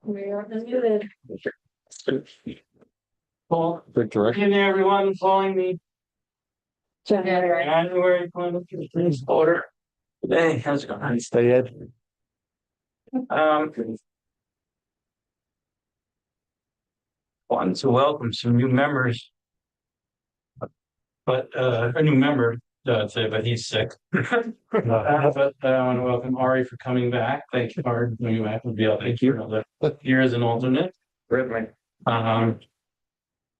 We are unmuted. Paul, Good direction. good evening, everyone, calling the January 2023 order. Hey, how's it going? Stay Ed. Wanted to welcome some new members. But a new member, I'd say, but he's sick. But I want to welcome Ari for coming back. Thank you, Ari, for coming back. Thank you. Here as an alternate.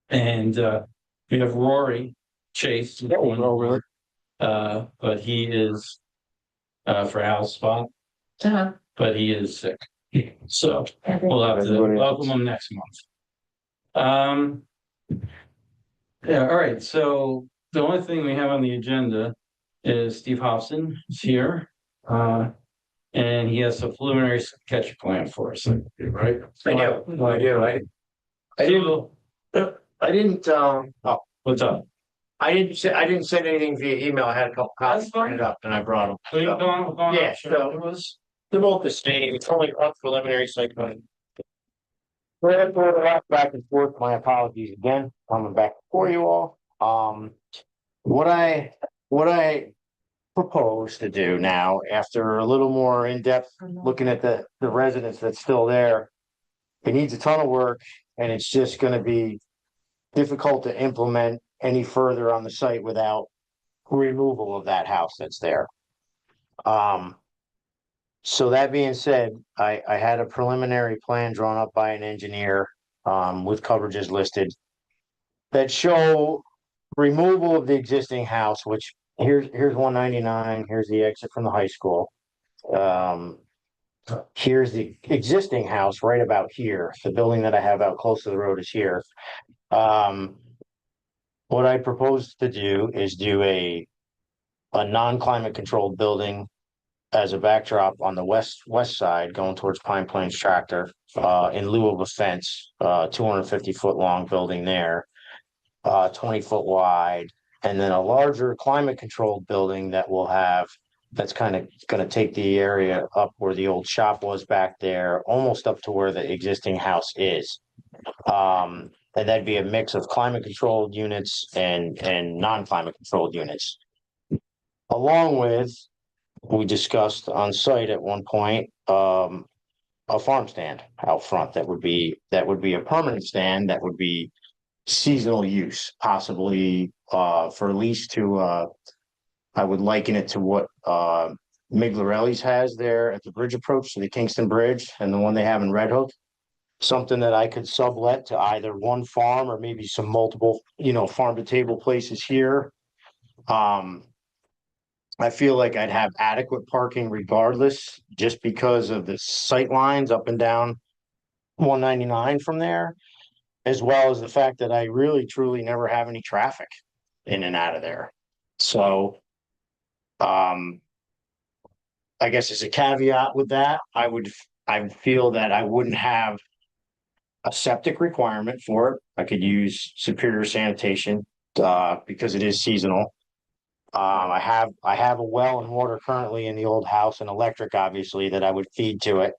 And we have Rory Chase. Over. But he is for Al's spot, but he is sick. So we'll have to welcome him next month. Yeah, all right. So the only thing we have on the agenda is Steve Hobson is here. And he has a preliminary sketch plan for us, right? I do. I didn't, What's up? I didn't send anything via email. I had a couple copies printed up and I brought them. So you're going Yeah, so they're both the same. It's only a preliminary site plan. We're gonna go back and forth. My apologies again, coming back before you all. What I propose to do now, after a little more in-depth looking at the residence that's still there, it needs a ton of work and it's just gonna be difficult to implement any further on the site without removal of that house that's there. So that being said, I had a preliminary plan drawn up by an engineer, with coverages listed that show removal of the existing house, which here's 199, here's the exit from the high school. Here's the existing house right about here. The building that I have out close to the road is here. What I propose to do is do a non-climate controlled building as a backdrop on the west side going towards Pine Plains Tractor, in lieu of a fence, 250-foot long building there, 20-foot wide, and then a larger climate controlled building that's kind of going to take the area up where the old shop was back there, almost up to where the existing house is. And that'd be a mix of climate controlled units and non-climate controlled units. Along with, we discussed on site at one point, a farm stand out front that would be a permanent stand that would be seasonal use, possibly for lease to I would liken it to what Miglarelli's has there at the bridge approach to the Kingston Bridge and the one they have in Red Hook. Something that I could sublet to either one farm or maybe some multiple, farm to table places here. I feel like I'd have adequate parking regardless, just because of the sight lines up and down 199 from there, as well as the fact that I really truly never have any traffic in and out of there. So, I guess as a caveat with that, I feel that I wouldn't have a septic requirement for it. I could use Superior Sanitation, because it is seasonal. I have a well and water currently in the old house and electric, obviously, that I would feed to it.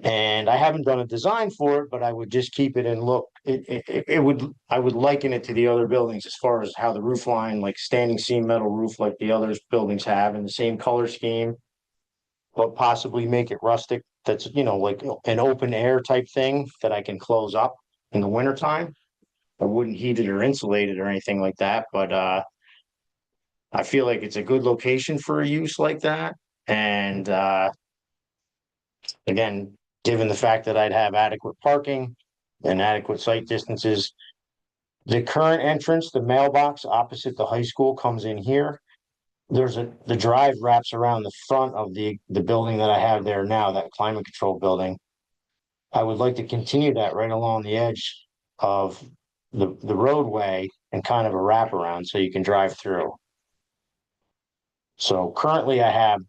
And I haven't done a design for it, but I would just keep it and look, I would liken it to the other buildings as far as how the roof line, like standing seam metal roof like the other buildings have, in the same color scheme, but possibly make it rustic. That's, like an open air type thing that I can close up in the wintertime. I wouldn't heat it or insulate it or anything like that, but I feel like it's a good location for a use like that. And again, given the fact that I'd have adequate parking and adequate site distances, the current entrance, the mailbox opposite the high school, comes in here. The drive wraps around the front of the building that I have there now, that climate control building. I would like to continue that right along the edge of the roadway and kind of a wraparound so you can drive through. So currently I have,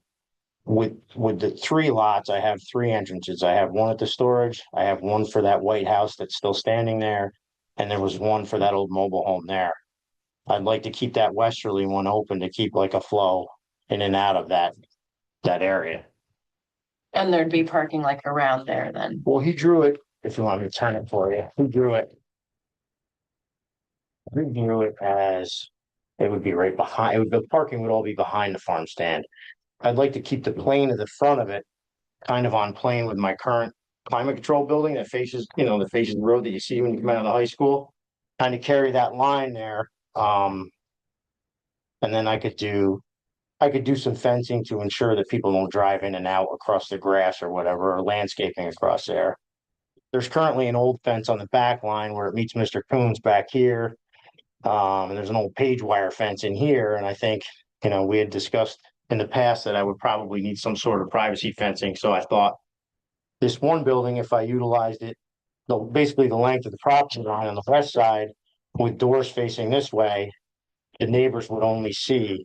with the 3 lots, I have 3 entrances. I have one at the storage, I have one for that white house that's still standing there, and there was one for that old mobile home there. I'd like to keep that westerly one open to keep like a flow in and out of that area. And there'd be parking like around there then. Well, he drew it, if you want me to turn it for you, he drew it. He drew it as, it would be right behind, the parking would all be behind the farm stand. I'd like to keep the plane at the front of it, kind of on plane with my current climate control building that faces, that faces the road that you see when you come out of the high school. Kind of carry that line there, and then I could do some fencing to ensure that people don't drive in and out across the grass or whatever, or landscaping across there. There's currently an old fence on the back line where it meets Mr. Coon's back here. And there's an old page wire fence in here, and I think, we had discussed in the past that I would probably need some sort of privacy fencing, so I thought this one building, if I utilized it, basically the length of the property line on the west side with doors facing this way, the neighbors would only see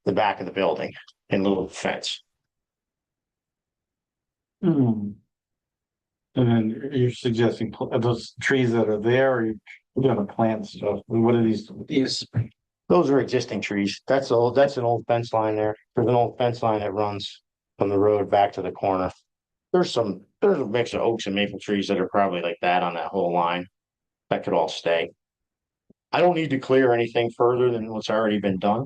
the back of the building in lieu of the fence. Hmm. And then you're suggesting those trees that are there, or you're gonna plant stuff, what are these? Those are existing trees. That's an old fence line there. There's an old fence line that runs from the road back to the corner. There's a mix of oaks and maple trees that are probably like that on that whole line. That could all stay. I don't need to clear anything further than what's already been done.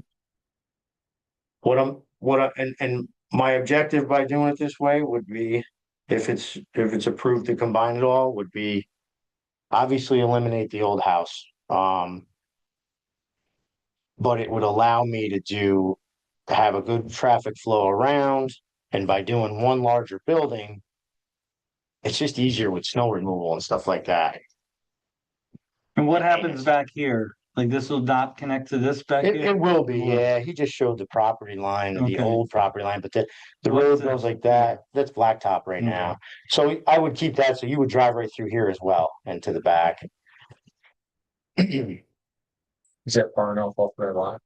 And my objective by doing it this way would be, if it's approved to combine it all, would be obviously eliminate the old house. But it would allow me to have a good traffic flow around, and by doing one larger building, it's just easier with snow removal and stuff like that. And what happens back here? Like this will not connect to this back It here? will be, yeah. He just showed the property line, the Okay. old property line, but the What's road this? goes like that. That's blacktop right now. So I would keep that, so you would drive right through here as well and to the back. Is that far enough off their line?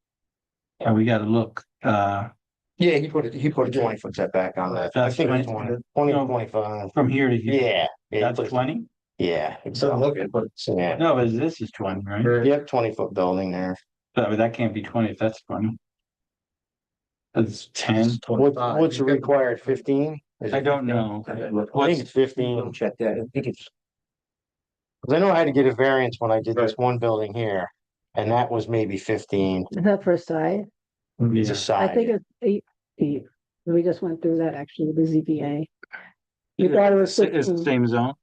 Yeah, we gotta look, Yeah, he put a 20-foot setback on that. I That's think it's 20. 20, No. 25. from here to here. Yeah. Yeah, That's 20? yeah. So look at, but Yeah. No, but this is 20, right? Yep, 20-foot building there. But that can't be 20 if that's 20. That's 10. What's required, 15? I don't know. I think What's, it's 15. check that. I think it's. Cause I know I had to get a variance when I did this one building here, and that was maybe 15. Is that for side? It's a yeah. I side. think it's 8 feet. We just went through that actually, the ZBA. You thought it was It's the 15. same zone.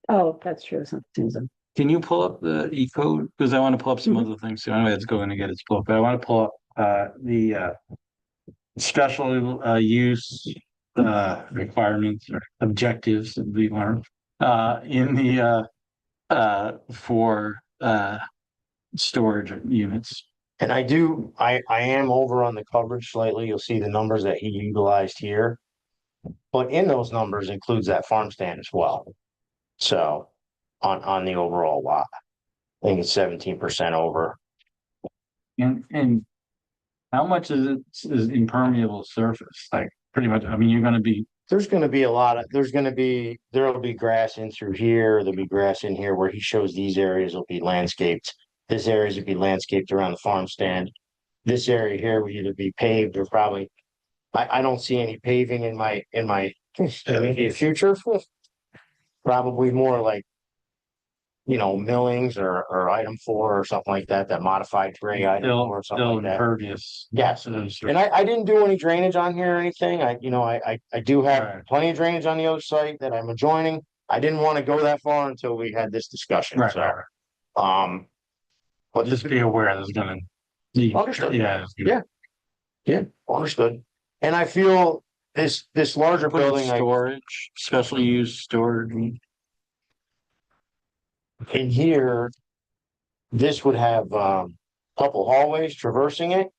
Oh, that's true. It's not the same zone. Can you pull up the E code? Because I want to pull up some other things. So anyway, it's going to get its pull up, but I want to pull up the special use requirements or objectives that we learned in the for storage units. And I am over on the coverage slightly. You'll see the numbers that he utilized here. But in those numbers includes that farm stand as well. So on the overall lot, I think it's 17% over. And how much is impermeable surface? Like pretty much, I mean, you're gonna be, There'll be grass in through here. There'll be grass in here where he shows these areas will be landscaped. This areas will be landscaped around the farm stand. This area here will either be paved or probably, I don't see any paving in my immediate future. Probably more like, millings or item 4 or something like that, that modified gray item 4 or something still like that. impervious. Yes. And I didn't do any drainage on here or anything. I do have Right. plenty of drainage on the other site that I'm adjoining. I didn't want to go that far until we had this discussion, Right, so, right. but Just be aware there's gonna. Understood. Yeah. Yeah. Understood. And I feel this larger Put in building, storage, special use storage. in here, this would have, couple hallways traversing it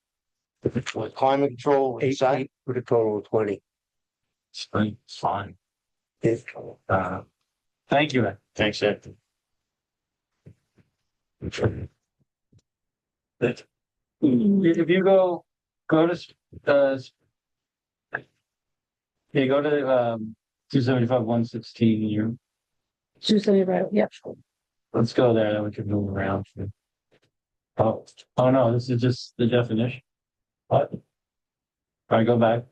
with climate control inside. With a total of 20. It's fine. If, Thank you. Thanks, Ed. If you go to, yeah, go to, 275, 116, you, 275, yep. let's go there, then we can move around. Oh, no, this is just the definition. What? All right, go back.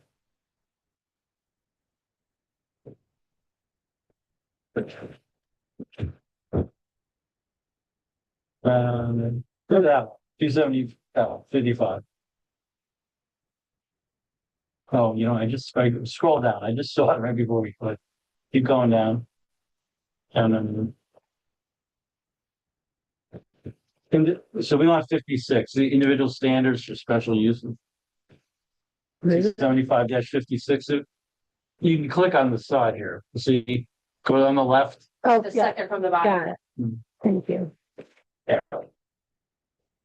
Go down, 270, 55. Oh, I scroll down, I just saw it right before we click. Keep going down. And then. So we want 56, the individual standards for special uses. What is it? 75-56. You can click on the side here, see, go on the left. Oh, The yeah, second from the got bottom. it. Hmm. Thank you. All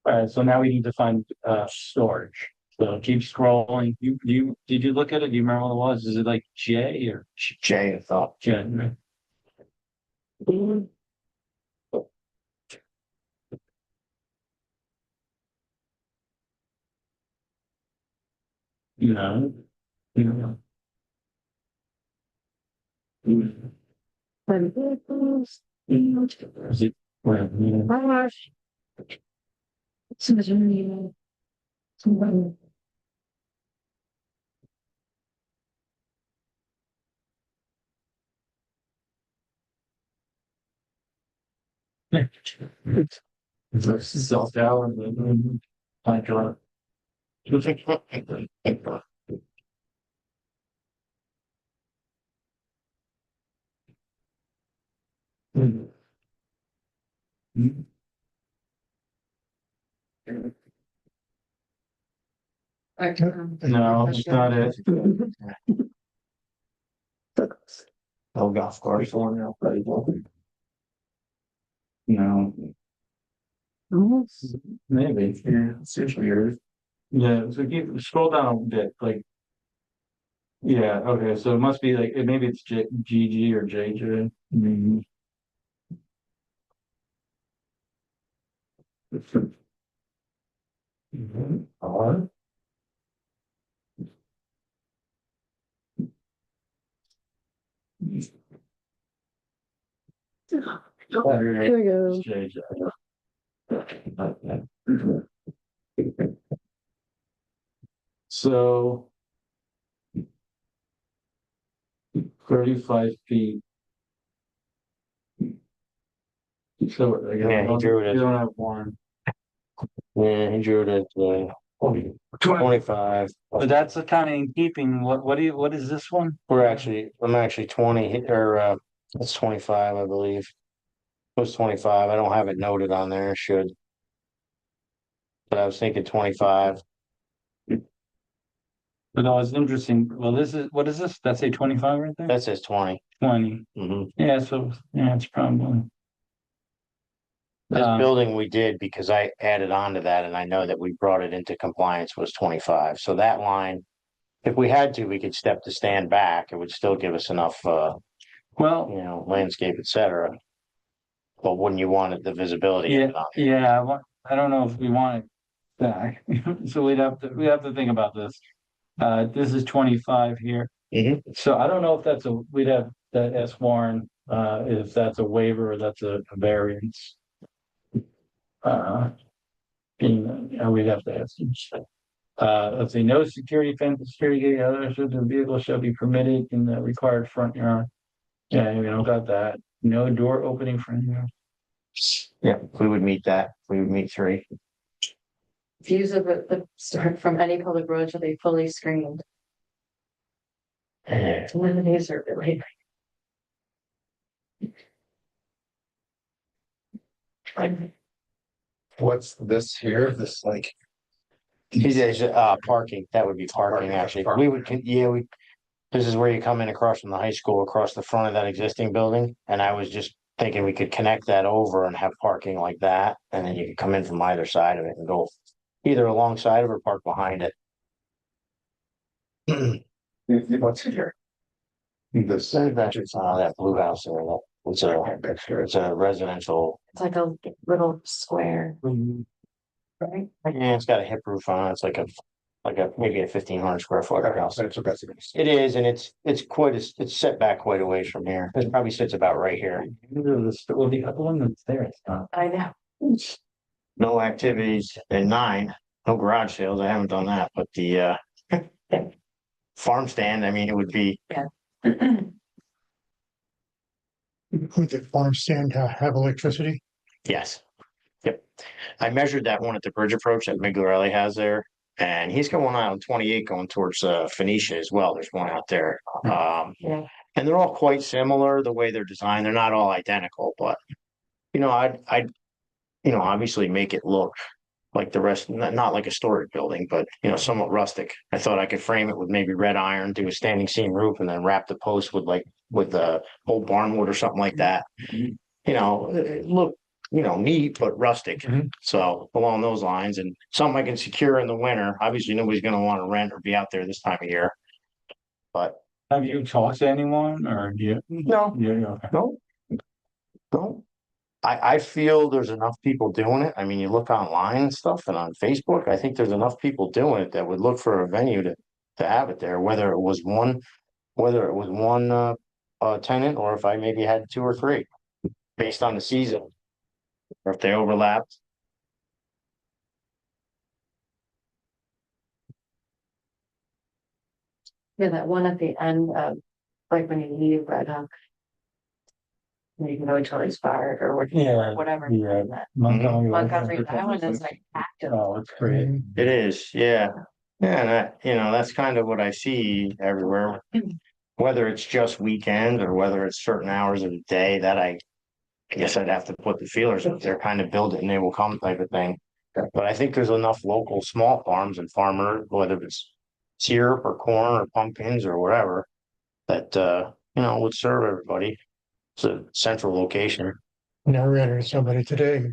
right, so now we need to find storage. So keep scrolling. Did you look at it? Do you remember what it was? Is it like J or Jay, I thought. J? Right? No. No. When vehicles, Is it? Well, yeah. cars. Somebody. Self-doubt. Like, No, it's not it. Oh, golf course. No, Almost. maybe. Yeah, it's weird. Yeah, so keep scroll down a bit, like. Yeah, okay, so it must be like, maybe it's GG or JJ. Mhm. R. Here we go. JJ. So. 35 feet. So again, Yeah, he drew it as- you don't have one. Yeah, he drew it at 25. But that's kind of in keeping, what is this one? I'm actually 20 or it's 25, I believe. It was 25. I don't have it noted on there. I should. But I was thinking 25. But no, it's interesting. Well, what is this? That's a 25 right there? That says 20. 20. Yeah, so, yeah, it's probably. This Um, building we did because I added on to that and I know that we brought it into compliance was 25. So that line, if we had to, we could step the stand back. It would still give us enough, Well, landscape, et cetera. But wouldn't you want it, the visibility? yeah, of it on it? yeah, I don't know if we want it back. So we have to think about this. This is 25 here. Mhm. So I don't know if we'd have to ask Warren, if that's a waiver or that's a variance. We'd have to ask him. Let's see, no security fence, security gate, other certain vehicle shall be permitted in the required front yard. Yeah, we don't got that. No door opening front yard. Yeah, we would meet that. We would meet 3. Views of the start from any public road shall be fully screened. These are really. What's this here? This like, He says, parking, that would be parking, actually. We would, this is where you come in across from the high school, across the front of that existing building. And I was just thinking we could connect that over and have parking like that. And then you could come in from either side of it and go either alongside of it or park behind it. what's here? This. That blue house there, it's a residential, It's like a little square, right? yeah, it's got a hip roof on it. It's like maybe a 1,500 square foot house. That's a residence. It is, and it's set back quite a ways from here. It probably sits about right here. Well, the other one that's there, it's not. I know. No activities at 9, no garage sales. I haven't done that, but the farm stand, I mean, it would be, Would the farm stand have electricity? Yes. Yep. I measured that one at the bridge approach that Migliorelli has there. And he's got one out on 28 going towards Phoenicia as well. There's one out there. Yeah. And they're all quite similar the way they're designed. They're not all identical, but I'd obviously make it look like the rest, not like a storage building, but somewhat rustic. I thought I could frame it with maybe red iron, do a standing seam roof, and then wrap the post with the old barnwood or something like that. It look neat but rustic. Mhm. So along those lines, and something I can secure in the winter. Obviously, nobody's going to want to rent or be out there this time of year. But Have you talked to anyone or do you? no, Yeah, no, no. I feel there's enough people doing it. I mean, you look online and stuff and on Facebook, I think there's enough people doing it that would look for a venue to have it there, whether it was one tenant or if I maybe had two or three based on the season. Or if they overlapped. Yeah, that one at the end of, like when you leave Red Hook. You can go until it's fired or Yeah, whatever. yeah. That Montgomery, that one is like active. Oh, it's great. It is, yeah. Yeah, and that's kind of what I see everywhere. Whether it's just weekends or whether it's certain hours of the day that I guess I'd have to put the feelers up there, kind of build it and they will come type of thing. But I think there's enough local small farms and farmers, whether it's syrup or corn or pumpkins or whatever, that would serve everybody. It's a central location. And I ran into somebody today who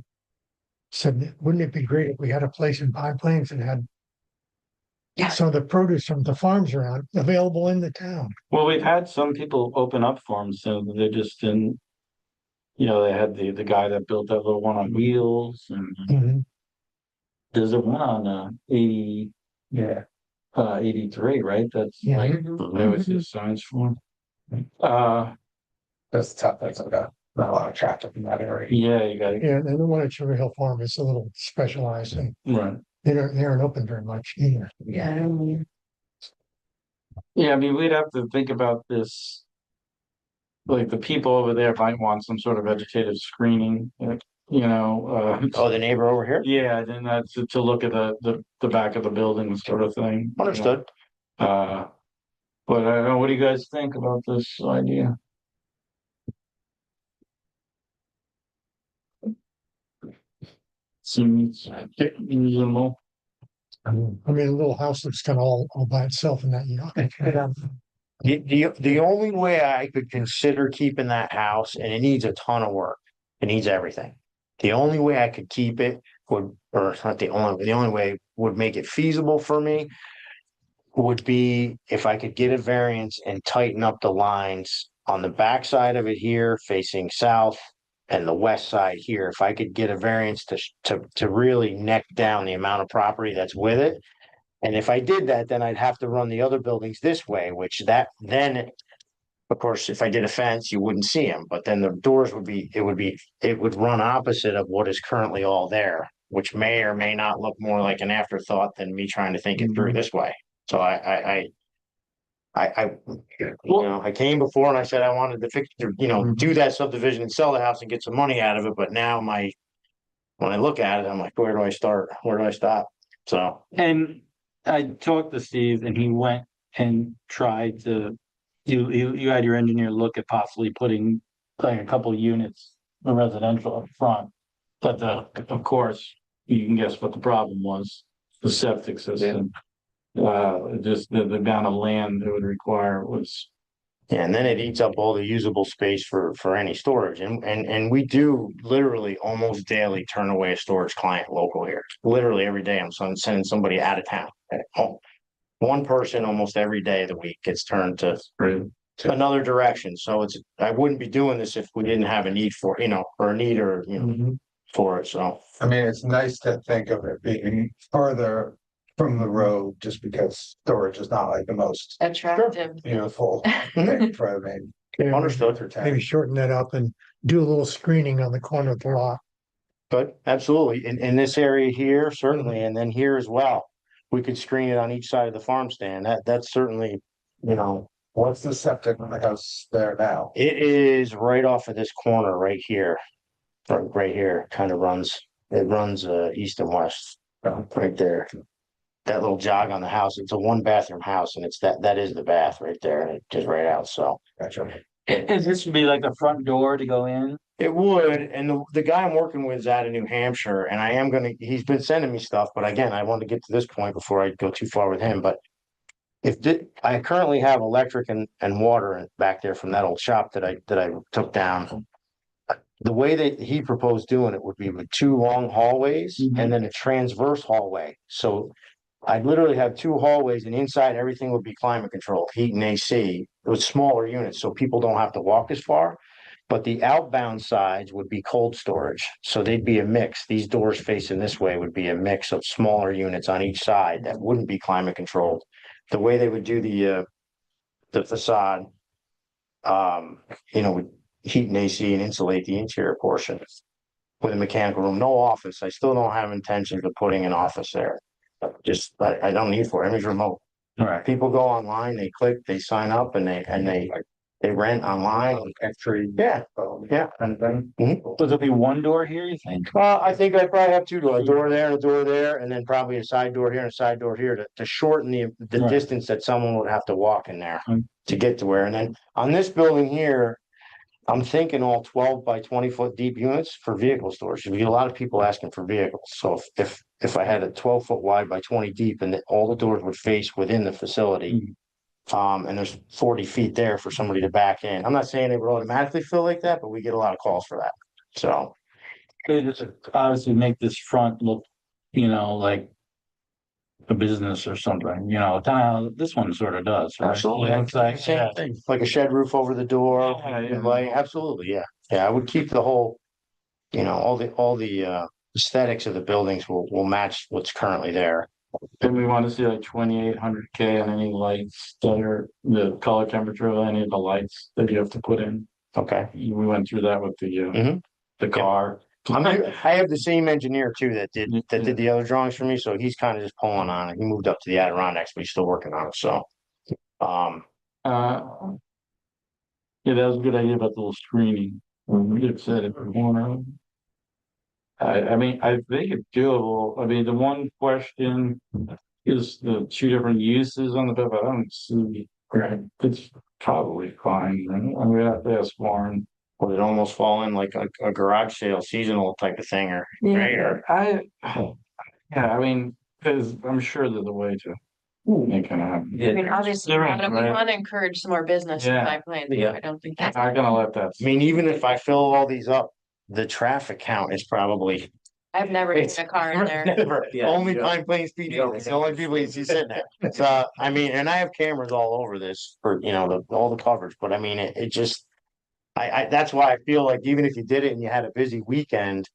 said, wouldn't it be great if we had a place in Pine Plains and had some of the produce from the farms around available in the town? Well, we've had some people open up farms, so they just didn't. They had the guy that built that little one on wheels, and Mhm. there's a one on 80, 83, right? That's Yeah. like Mhm. that was his science form. That's tough, that's like not a lot of traffic in that area. Yeah, you got it. Yeah, and the one at Sugar Hill Farm is a little specialized and Right. they aren't open very much either. Yeah. Yeah, I mean, we'd have to think about this. Like the people over there might want some sort of vegetative screening, Oh, the neighbor over here? yeah, then that's to look at the back of the building sort of thing. Understood. But I don't know, what do you guys think about this idea? Seems reasonable. I mean, a little house that's kind of all by itself in that yard. The only way I could consider keeping that house, and it needs a ton of work, it needs everything. The only way I could keep it would, or not the only way would make it feasible for me would be if I could get a variance and tighten up the lines on the back side of it here facing south and the west side here. If I could get a variance to really neck down the amount of property that's with it. And if I did that, then I'd have to run the other buildings this way, of course, if I did a fence, you wouldn't see them, but then the doors it would run opposite of what is currently all there, which may or may not look more like an afterthought than me trying to think it through this way. So I came before and I said I wanted to fix, do that subdivision and sell the house and get some money out of it, but now when I look at it, I'm like, where do I start? Where do I stop? So. And I talked to Steve and he went and tried to, you had your engineer look at possibly putting like a couple units of residential up front. But of course, you can guess what the problem was, the septic system. Just the amount of land it would require was. Yeah, and then it eats up all the usable space for any storage. And we do literally almost daily turn away a storage client local here. Literally every day I'm sending somebody out of town. One person almost every day of the week gets turned to another direction. So I wouldn't be doing this if we didn't have a need for, or a need or, for it. So. I mean, it's nice to think of it being further from the road, just because storage is not like the most Attractive. beautiful thing for Understood. Maybe shorten that up and do a little screening on the corner of the lot. But absolutely, in this area here, certainly, and then here as well. We could screen it on each side of the farm stand. That's certainly, What's the septic on the house there now? It is right off of this corner right here. Right here, kind of runs, it runs east and west, right there. That little jog on the house, it's a 1 bathroom house and it's that is the bath right there and it just right out, so. Gotcha. Is this would be like the front door to go in? It would, and the guy I'm working with is out of New Hampshire and I am he's been sending me stuff, but again, I want to get to this point before I go too far with him, but. I currently have electric and water back there from that old shop that I took down. The way that he proposed doing it would be with 2 long hallways and then a transverse hallway. So I'd literally have 2 hallways and inside everything would be climate controlled, heat and AC. It was smaller units, so people don't have to walk as far. But the outbound sides would be cold storage. So they'd be a mix. These doors facing this way would be a mix of smaller units on each side that wouldn't be climate controlled. The way they would do the facade, with heat and AC and insulate the interior portion with a mechanical room, no office. I still don't have intentions of putting an office there. Just, I don't need for it. It's remote. Right. People go online, they click, they sign up and they rent online. Entry. Yeah, yeah. And then. Will there be one door here, you think? Well, I think I probably have 2 doors, a door there and a door there, and then probably a side door here and a side door here to shorten the Right. distance that someone would have to walk in there Mm. to get to where. And then on this building here, I'm thinking all 12 by 20 foot deep units for vehicle storage. You get a lot of people asking for vehicles. So if I had a 12 foot wide by 20 deep and all the doors would face within the facility. And there's 40 feet there for somebody to back in. I'm not saying it would automatically feel like that, but we get a lot of calls for that. So, They just obviously make this front look, like a business or something, this one sort of does. Right? absolutely, Yeah, it's like, same yeah. thing, like a shed roof over the door. Yeah. Like, absolutely, yeah. Yeah, I would keep the whole, all the aesthetics of the buildings will match what's currently there. Then we want to see like 2,800K on any lights that are the color temperature of any of the lights that you have to put in. Okay. We went through that with Mhm. the car. I have the same engineer too that did the other drawings for me, so he's kind of just pulling on it. He moved up to the Adirondacks, but he's still working on it, so. Yeah, that was a good idea about the little screening. We had said at the corner. I mean, I think it's doable. I mean, the one question is the 2 different uses on the bed, but I don't see. Right. It's probably fine, right? I mean, that's foreign. Would it almost fall in like a garage sale seasonal type of thing or? right, or- Yeah, I mean, because I'm sure there's a way to make it happen. I mean, obviously, They're in, we right? want to encourage some more business in Yeah. High Plains. Yeah. I don't think that's. I'm not gonna let that. I mean, even if I fill all these up, the traffic count is probably. I've never seen a car in there. Never. Yeah, Only you don't- Pine Plains PD, don't it's the only people you see sitting there. So, I mean, and I have cameras all over this for, all the coverage, but I mean, it just. That's why I feel like even if you did it and you had a busy weekend.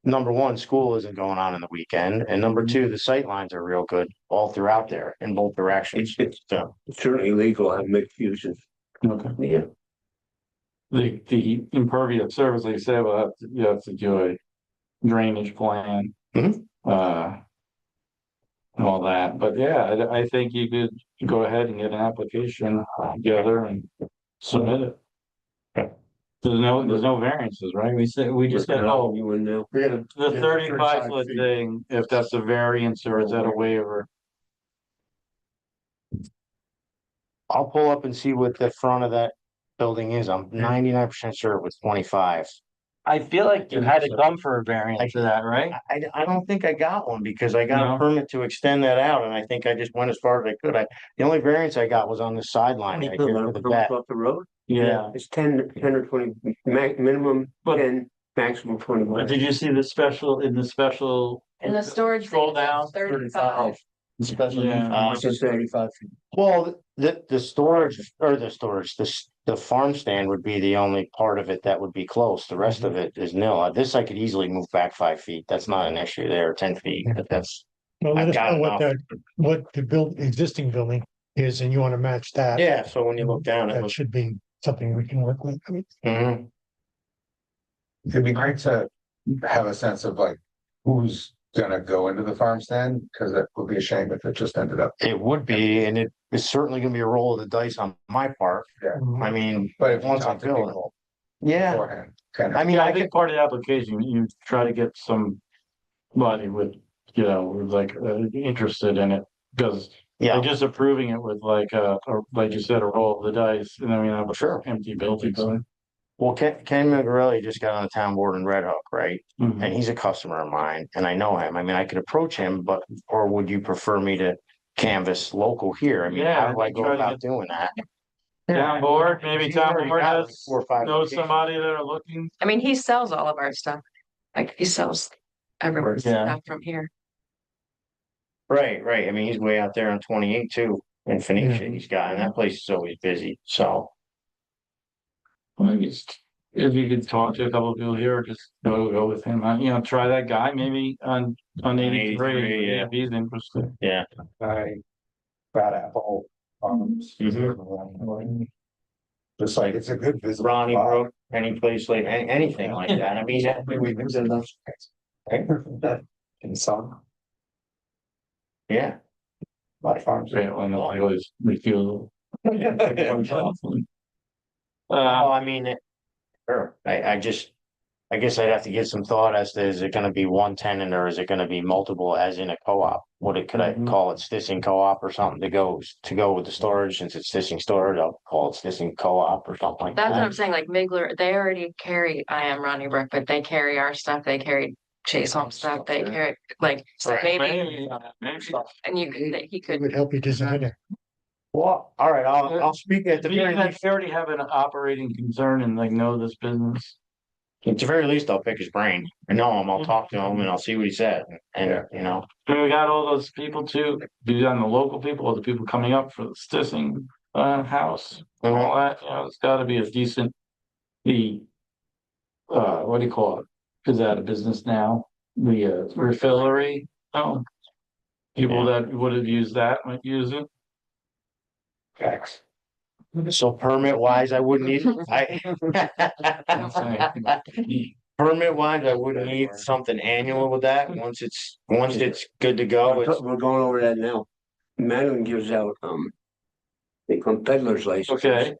Number 1, school isn't going on in the weekend, and number 2, the sight lines are real good all throughout there in both directions. So, It's certainly legal to have mixed uses. Okay. Yeah. The impervious surface, like you said, you have to do a drainage plan. Mhm. And all that, but yeah, I think you could go ahead and get an application together and submit it. Okay. There's no variances, right? We just got, You in there. the 35 foot feet. thing, if that's a variance or is that a waiver? I'll pull up and see what the front of that building is. I'm 99% sure it was 25. I feel like you had to come for a variance for that, right? I don't think I got one because I got No. a permit to extend that out and I think I just went as far as I could. The only variance I got was on the sideline right here for the back. Off the road, Yeah, it's 10 or 20, minimum But- 10, maximum 21. but did you see the special, In the storage. Scroll thing, down, 35. Especially. Yeah. It's just 35 feet. Well, the storage or the farm stand would be the only part of it that would be close. The rest of it is nil. This I could easily move back 5 feet. That's not an issue there, 10 feet, but that's. Well, let I've us got know enough. what the existing building is and you want to match that. Yeah, so when you look down, it That looks. should be something we can work with. I mean, Mhm. It'd be great to have a sense of like who's gonna go into the farm stand? Cause it would be a shame if it just ended up. It would be, and it is certainly gonna be a roll of the dice on my part. Yeah. I mean, But if you once I talk to fill it. people Yeah, beforehand, kind I of, mean, Yeah, I I could, think part of the application, you try to get somebody with, with like, interested in it. Because yeah, like just approving it with like, like you said, a roll of the dice, and then we have Sure. empty buildings. So. well, Ken Migarelli just got on the town board in Red Hook, right? Mhm. And he's a customer of mine, and I know him. I mean, I could approach him, but, or would you prefer me to canvas local here? I mean, Yeah, how do I go try to about get- doing that? Town board, maybe He's town already board got like has, 4 or 5 knows locations. somebody that are looking. I mean, he sells all of our stuff. Like he sells everyone's Yeah. stuff from here. Right, right. I mean, he's way out there on 28 too, in Phoenicia. He's got, and that place is always busy, so. Well, if you could talk to a couple of people here, or just go with him, try that guy maybe on 83, yeah. if he's interested. Yeah. I. Bad apple. Just like, it's a good visit. Ronnie Brook, any place like, anything like that. I mean, We visited those. In some, yeah. my farms. Yeah, well, no, I always refuse. Oh, I mean, sure, I guess I'd have to give some thought as to, is it gonna be one tenant or is it gonna be multiple as in a co-op? Could I Mhm. call it Stissing Co-op or something to go with the storage, since it's Stissing Storage, I'll call it Stissing Co-op or something like That's what I'm that. saying, like Migler, they already carry, I am Ronnie Brook, but they carry our stuff, they carry Chase Home stuff, they carry, like, so Right. maybe, Maybe. and you could, he It could, would help you design it. Well, all right, I'll speak at the very Being that least, they already have an operating concern and like know this business. at the very least, I'll pick his brain. I know him, I'll talk to him and I'll see what he said, and, you know. And we got all those people too, be on the local people, or the people coming up for the Stissing house. All that, it's gotta be a decent, what do you call it? Is that a business now? The refillery, oh. People that would have used that might use it. Facts. So permit wise, I wouldn't need, permit wise, I wouldn't need something annual with that, once it's good to go, it's. We're going over that now. Madeline gives out, they call peddler's license. Okay,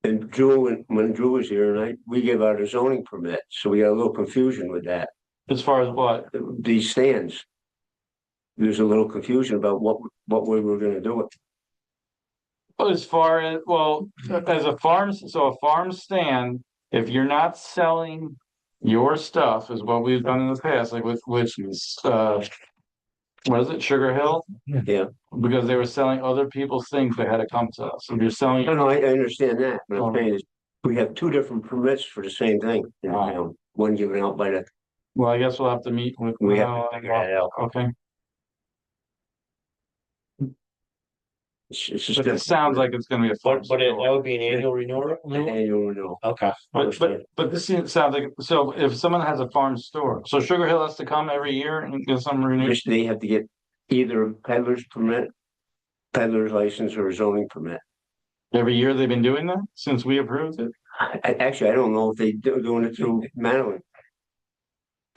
And Drew, when Drew was here, and we gave out a zoning permit, so we got a little confusion with that. as far as what? These stands. There's a little confusion about what we were gonna do with. As far as, well, as a farm stand, if you're not selling your stuff is what we've done in the past, like which is, what is it, Sugar Hill? Yeah. Because they were selling other people's things, they had to come to us. If you're selling, No, I understand that, but I'm saying is, we have two different permits for the same thing, one given out by the, well, I guess we'll have to meet with. we have to figure that out. Okay, It's just. but it sounds like it's gonna be a farm. But that store. would be an annual renewal? Annual renewal. Okay. But this sounds like, so if someone has a farm store, so Sugar Hill has to come every year and get some renewed. They have to get either a peddler's permit, peddler's license, or a zoning permit. Every year they've been doing that since we approved it? Actually, I don't know if they doing it through Madeline.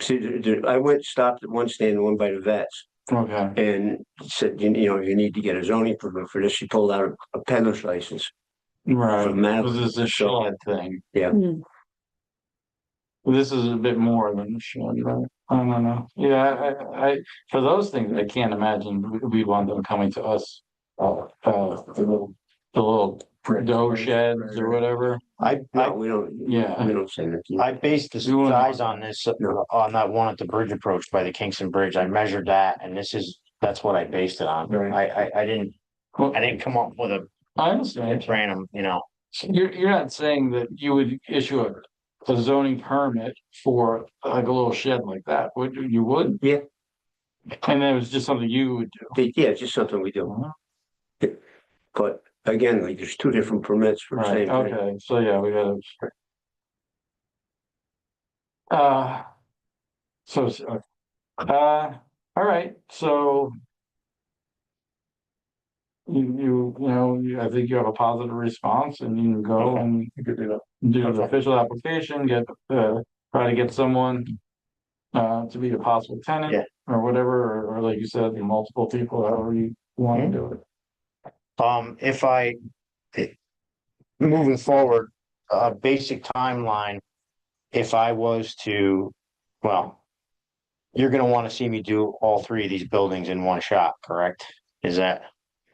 See, I stopped at one stand, one by the vets, Okay, and said, you need to get a zoning permit for this. She pulled out a peddler's license. right, From Madeline. this is a shed thing. Hmm. This is a bit more than a shed, right? I don't know. Yeah, I, for those things, I can't imagine we want them coming to us. The little dough sheds or whatever. No, we don't. Yeah. We don't say that. I based the size on this, on that one at the bridge approach by the Kingston Bridge. I measured that and that's what I based it on. Right. I didn't come up with I understand. random, You're not saying that you would issue a zoning permit for like a little shed like that, would you? You would? Yeah. And then it was just something you would do. Yeah, it's just something we do. But again, like there's two different permits for the Right, same thing. okay, so yeah, we gotta. All right, so. I think you have a positive response and you can go and do the official application, try to get someone. To be a possible tenant. Yeah. or whatever, or like you said, multiple people, however you want to do it. If I. Moving forward, a basic timeline, if I was to, well. You're gonna wanna see me do all three of these buildings in one shot, correct? Is that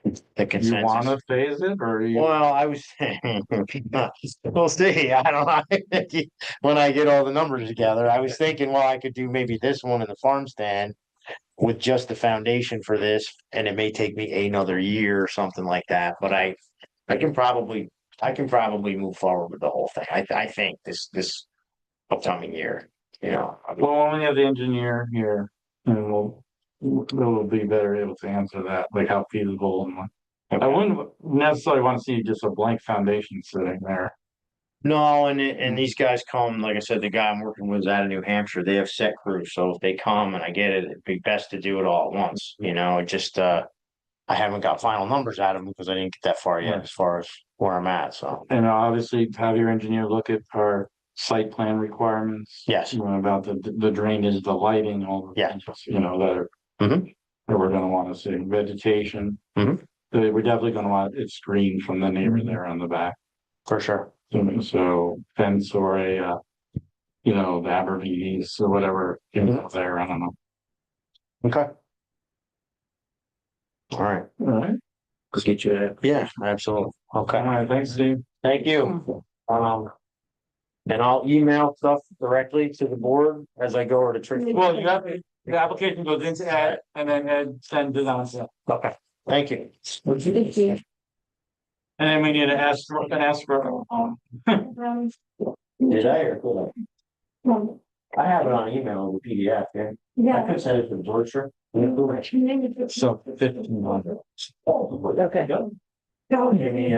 the You wanna consensus? phase it, or you? Well, I was, we'll see, I don't know. When I get all the numbers together, I was thinking, well, I could do maybe this one in the farm stand. With just the foundation for this, and it may take me another year or something like that, but I can probably. I can probably move forward with the whole thing. I think this upcoming year, you know. Well, when we have the engineer here, and we'll be better able to answer that, like how feasible and what. I wouldn't necessarily want to see just a blank foundation sitting there. No, and these guys come, like I said, the guy I'm working with is out of New Hampshire. They have set crews, so if they come and I get it, it'd be best to do it all at once. You know, it just I haven't got final numbers out of them because I didn't get that far yet Right. as far as where I'm at. So And obviously have your engineer look at our site plan requirements. Yes. You know, about the drainage, the lighting, all the Yeah. things, you know, that are. Mhm. That we're gonna wanna see, vegetation. Mhm. We're definitely gonna want it screened from the neighbor there on the back. for sure. So fence or a, you know, the Abervies or whatever, you know, there, I don't know. Okay. All right. All right. Let's get you that. Yeah, absolutely. Okay. All right, thanks, Steve. Thank you. And I'll email stuff directly to the board as I go over to Trish. Well, you have, the application goes into Ed and then Ed sends it on to. Okay, thank you. Thank you. And then we need to ask for, Did I or could I? I have it on email with PDF, yeah. I could send it to Georgia. So 1,500. Okay, Give me,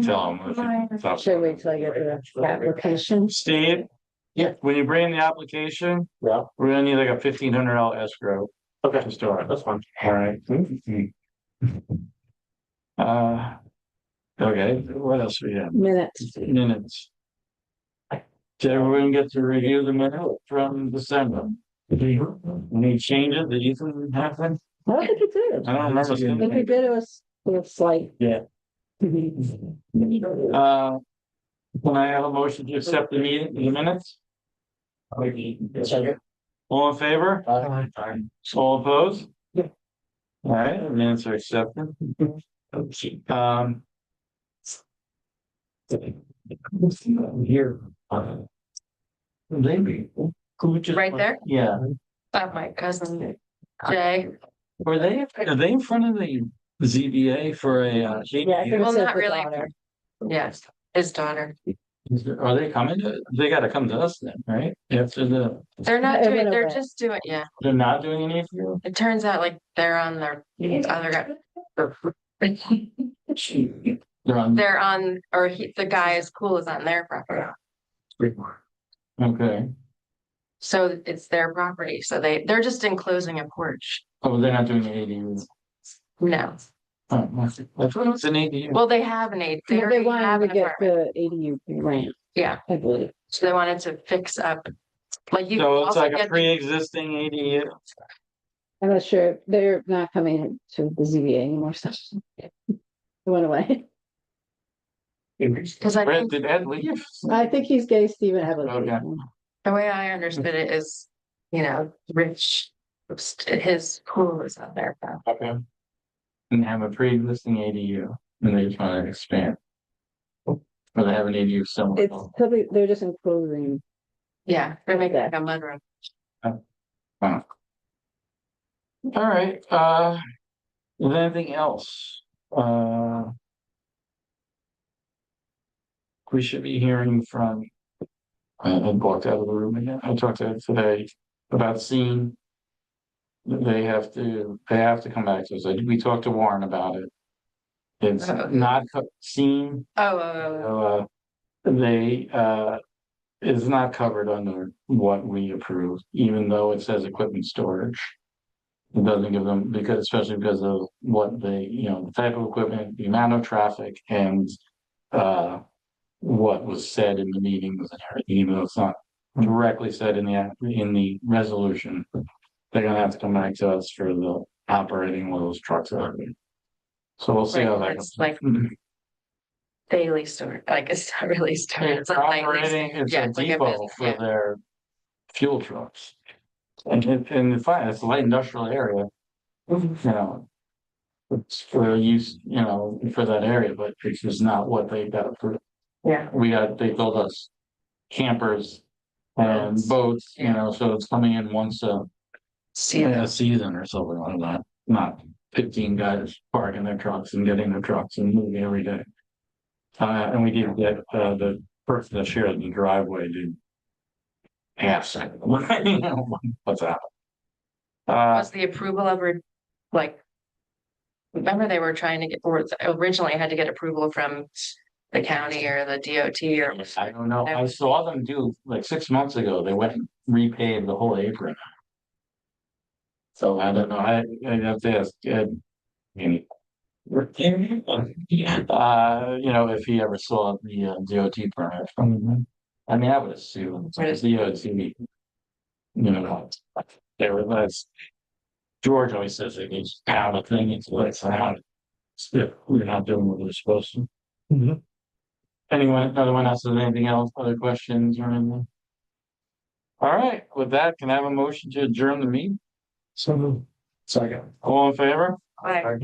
Tell them. should we wait till I get the application? Steve? Yeah. When you bring in the application, yeah, we're gonna need like a $1,500 escrow okay, to start. that's fine. All right. Okay, what else we have? Minutes. Minutes. Did everyone get to review the minutes from December? Any changes that you think happened? I don't think it did. I don't remember. I think we seeing did, it was slight. Yeah. Can I have a motion to accept the minutes? All in favor? All opposed? Yeah. All right, the minutes are accepted. Here. Maybe. Right there? Yeah, My cousin Jay. are they in front of the ZBA for a? Yeah, I think Well, it says not the really. daughter. Yes, his daughter. Are they coming they gotta come to us then, right? After They're not It doing, went they're away. just doing, yeah. they're not doing any of you? It turns out like they're on their other guy. They're on, They're on, or the guy's pool is on their property. okay. So it's their property. So they're just enclosing a porch. Oh, they're not doing the ADU. No. Oh, I thought it was an ADU. Well, they have an AD. They They already have wanted an to get apartment. the ADU grant, Yeah. I believe. So they wanted to fix up. Like you. So it's also like a get the- pre-existing ADU. I'm not sure, they're not coming to the ZBA anymore, so. It went away. Cause I think Did Ed leave? I think he's getting Stephen Headley. Okay. the way I understood it is, Rich, his pool is on their property. Okay. And have a pre-existing ADU, and they just want to expand. Or they have an ADU somewhere. It's probably, they're just enclosing. Yeah, they're making like a mudroom. All right, is there anything else? We should be hearing from. I walked out of the room again. I talked to Ed today about seeing. They have to come back to us. We talked to Warren about it. It's not seen, Oh, they, is not covered under what we approved, even though it says equipment storage. It doesn't give them, especially because of what they, the type of equipment, the amount of traffic and, what was said in the meetings and everything, even though it's not directly said in the resolution. they're gonna have to come back to us for the operating where those trucks are. So we'll see how Right, that it's goes. like daily store, like it's not really store. It's a nightly Operating, it's yeah, a it's like a depot business, for yeah. their fuel trucks. And fine, it's a light industrial area, you know. It's for use, for that area, but it's just not what they got approved. Yeah. They built us campers and boats, so it's coming in once a season or something like that. Not 15 guys parking their trucks and getting their trucks and moving every day. And we did get, the person that shared the driveway did ask, what's that? Was the approval ever, like, remember they were trying to get, or originally had to get approval from the county or the DOT or. I don't know. I saw them do like 6 months ago. They went and repaved the whole apron. So I don't know. I have to ask Ed. If he ever saw the DOT permit from them. I mean, I would assume it's DOT. They were less. George always says it needs to pound a thing. It's less out. We're not doing what we're supposed to. Another one else has anything else, other questions or anything? All right, with that, can I have a motion to adjourn the meeting? So. Second. All in favor? Right.